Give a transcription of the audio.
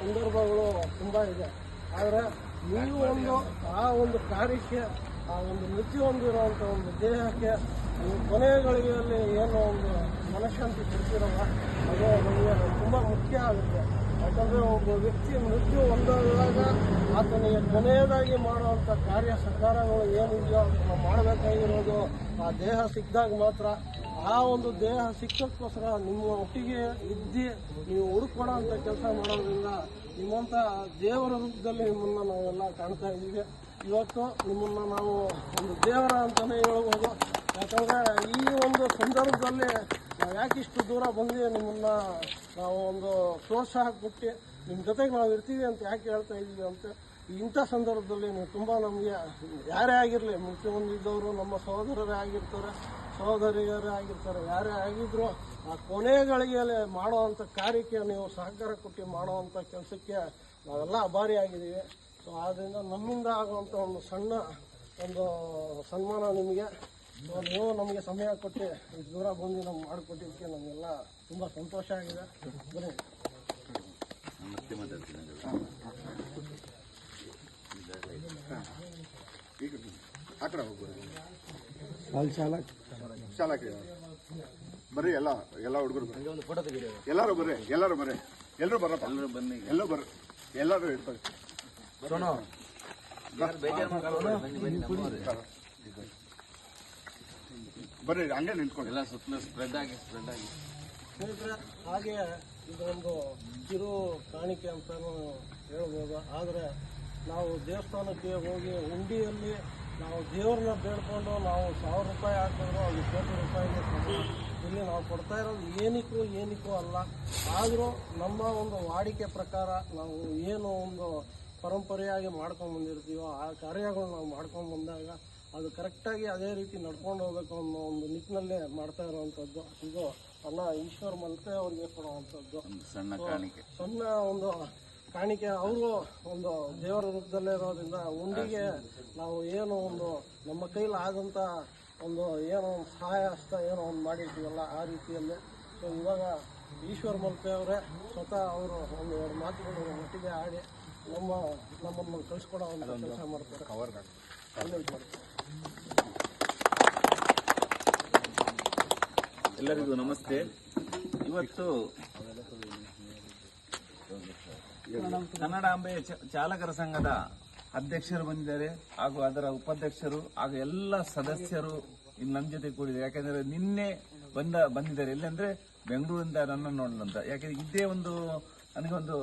ಸಂದರ್ಭಗಳು ತುಂಬ ಇದೆ. ಆದರೆ ನೀವು ಆ ಒಂದು ಕಾರ್ಯಕ್ಕೆ, ಆ ಒಂದು ಮಿತಿ ಹೊಂದಿರುವಂಥ ಒಂದು ದೇಹಕ್ಕೆ ನೀವು ಕೊನೆಯ ಗಳಿಗೆಯಲ್ಲಿ ಏನೋ ಒಂದು ಮನಃಶಾಂತಿ ಕೊಡ್ತಿರಲ್ಲ, ಅದು ನಮಗೆ ತುಂಬ ಮುಖ್ಯ ಆಗುತ್ತೆ. ಯಾಕಂದರೆ ಒಬ್ಬ ವ್ಯಕ್ತಿ ಮೃತ್ಯು ಹೊಂದಾಗ ಆತನಿಗೆ ಕೊನೆಯದಾಗಿ ಮಾಡುವಂಥ ಕಾರ್ಯ ಸರ್ಕಾರಗಳು ಏನಿದೆಯೋ ನಾವು ಮಾಡಬೇಕಾಗಿರೋದು ಆ ದೇಹ ಸಿಕ್ಕಿದಾಗ ಮಾತ್ರ. ಆ ಒಂದು ದೇಹ ಸಿಕ್ಕಕ್ಕೋಸ್ಕರ ನಿಮ್ಮ ಒಟ್ಟಿಗೆ ಇದ್ದು ನೀವು ಹುಡುಕೊಡೋ ಅಂಥ ಕೆಲಸ ಮಾಡೋದ್ರಿಂದ ನಿಮ್ಮಂಥ ದೇವರ ರೂಪದಲ್ಲಿ ನಿಮ್ಮನ್ನು ನಾವೆಲ್ಲ ಕಾಣ್ತಾ ಇದ್ದೀವಿ. ಇವತ್ತು ನಿಮ್ಮನ್ನು ನಾವು ಒಂದು ದೇವರ ಅಂತಲೇ ಹೇಳ್ಬೋದು. ಯಾಕಂದರೆ ಈ ಒಂದು ಸಂದರ್ಭದಲ್ಲಿ ನಾವು ಯಾಕಿಷ್ಟು ದೂರ ಬಂದು ನಿಮ್ಮನ್ನು ನಾವು ಒಂದು ಪ್ರೋತ್ಸಾಹ ಕೊಟ್ಟು ನಿಮ್ಮ ಜೊತೆಗೆ ನಾವು ಇರ್ತೀವಿ ಅಂತ ಯಾಕೆ ಹೇಳ್ತಾ ಇದ್ದೀವಿ ಅಂತ, ಇಂಥ ಸಂದರ್ಭದಲ್ಲಿ ನೀವು ತುಂಬ ನಮಗೆ ಯಾರೇ ಆಗಿರಲಿ, ಮೃತ್ಯು ಹೊಂದಿದ್ದವರು ನಮ್ಮ ಸಹೋದರರೇ ಆಗಿರ್ತಾರೆ, ಸಹೋದರಿಯರೇ ಆಗಿರ್ತಾರೆ, ಯಾರೇ ಆಗಿದ್ರು ಆ ಕೊನೆಯ ಗಳಿಗೆಯಲ್ಲಿ ಮಾಡುವಂಥ ಕಾರ್ಯಕ್ಕೆ ನೀವು ಸಹಕಾರ ಕೊಟ್ಟು ಮಾಡುವಂಥ ಕೆಲಸಕ್ಕೆ ನಾವೆಲ್ಲ ಆಭಾರಿಯಾಗಿದ್ದೀವಿ. ಸೊ ಆದ್ದರಿಂದ ನಮ್ಮಿಂದ ಆಗುವಂಥ ಒಂದು ಸಣ್ಣ ಒಂದು ಸನ್ಮಾನ ನಿಮಗೆ. ನೀವು ನಮಗೆ ಸಮಯ ಕೊಟ್ಟು ಇಷ್ಟು ದೂರ ಬಂದು ನಮ್ಗೆ ಮಾಡಿಕೊಟ್ಟಿದ್ದಕ್ಕೆ ನಮಗೆಲ್ಲ ತುಂಬ ಸಂತೋಷ ಆಗಿದೆ. ಬನ್ನಿ. ಶಾಲಕ್ಕೆ ಬರ್ರಿ, ಎಲ್ಲ ಹುಡುಗರು ಎಲ್ಲರೂ ಬರ್ರಿ, ಎಲ್ಲರೂ ಬರಪ್ಪ, ಎಲ್ಲರೂ ಬರ್ರಿ, ಎಲ್ಲರೂ ಇರ್ತಾರೆ. ಬರ್ರಿ, ಹಂಗೆ ನಿಂತ್ಕೊಂಡು ಎಲ್ಲ ಸುತ್ತಲೂ ಸ್ಪ್ರೆಡ್ ಆಗಿ ಸ್ನೇಹಿತರೆ, ಹಾಗೆ ಇದೊಂದು ಕಿರು ಕಾಣಿಕೆ ಅಂತಲೂ ಹೇಳ್ಬೋದು. ಆದರೆ ನಾವು ದೇವಸ್ಥಾನಕ್ಕೆ ಹೋಗಿ ಹುಂಡಿಯಲ್ಲಿ ನಾವು ದೇವ್ರನ್ನ ಬೇಡ್ಕೊಂಡು ನಾವು 1000 ರೂಪಾಯಿ ಹಾಕಿದ್ರು ಅದು ಕೋಟಿ ರೂಪಾಯಿಗೆ ಸಮ. ಇಲ್ಲಿ ನಾವು ಕೊಡ್ತಾ ಇರೋದು ಏನಕ್ಕೂ ಅಲ್ಲ. ಆದರೂ ನಮ್ಮ ಒಂದು ವಾಡಿಕೆ ಪ್ರಕಾರ ನಾವು ಏನು ಒಂದು ಪರಂಪರೆಯಾಗಿ ಮಾಡ್ಕೊಂಡು ಬಂದಿರ್ತೀವೋ ಆ ಕಾರ್ಯಗಳು ನಾವು ಮಾಡ್ಕೊಂಡು ಬಂದಾಗ ಅದು ಕರೆಕ್ಟಾಗಿ ಅದೇ ರೀತಿ ನಡ್ಕೊಂಡು ಹೋಗ್ಬೇಕು ಅನ್ನೋ ಒಂದು ನಿಟ್ಟಿನಲ್ಲೇ ಮಾಡ್ತಾ ಇರುವಂಥದ್ದು. ಇದು ಅಣ್ಣ ಈಶ್ವರ್ ಮಲ್ಪೆ ಅವರಿಗೆ ಕೊಡುವಂಥದ್ದು ಸಣ್ಣ ಒಂದು ಕಾಣಿಕೆ. ಅವರು ಒಂದು ದೇವರ ರೂಪದಲ್ಲೇ ಇರೋದ್ರಿಂದ ಉಂಡಿಗೆ ನಾವು ಏನು ಒಂದು ನಮ್ಮ ಕೈಲಿ ಆದಂಥ ಒಂದು ಏನೋ ಒಂದು ಸಹಾಯ ಹಸ್ತ ಏನೋ ಒಂದು ಮಾಡಿರ್ತೀವಲ್ಲ ಆ ರೀತಿಯಲ್ಲೇ. ಸೊ ಇವಾಗ ಈಶ್ವರ್ ಮಲ್ಪೆ ಅವರೇ ಸ್ವತಃ ಅವರು ಒಂದು 2 ಮಾತುಗಳು ಒಟ್ಟಿಗೆ ಆಡಿ ನಮ್ಮನ್ನು ಕಳಿಸ್ಕೊಡೋ ಒಂದು ಕೆಲಸ ಮಾಡ್ತಾರೆ. ಎಲ್ಲರಿಗೂ ನಮಸ್ತೆ. ಇವತ್ತು ಕನ್ನಡಾಂಬೆ ಚಾಲಕರ ಸಂಘದ ಅಧ್ಯಕ್ಷರು ಬಂದಿದ್ದಾರೆ, ಹಾಗೂ ಅದರ ಉಪಾಧ್ಯಕ್ಷರು ಹಾಗೂ ಎಲ್ಲ ಸದಸ್ಯರು ನನ್ನ ಜೊತೆ ಕೂಡಿದ್ದಾರೆ. ಯಾಕಂದ್ರೆ ನಿನ್ನೆ ಬಂದಿದ್ದಾರೆ. ಇಲ್ಲಂದ್ರೆ ಬೆಂಗಳೂರಿಂದ ನನ್ನ ನೋಡಲಂತ. ಯಾಕಂದ್ರೆ ಇದೇ ಒಂದು ನನಗೊಂದು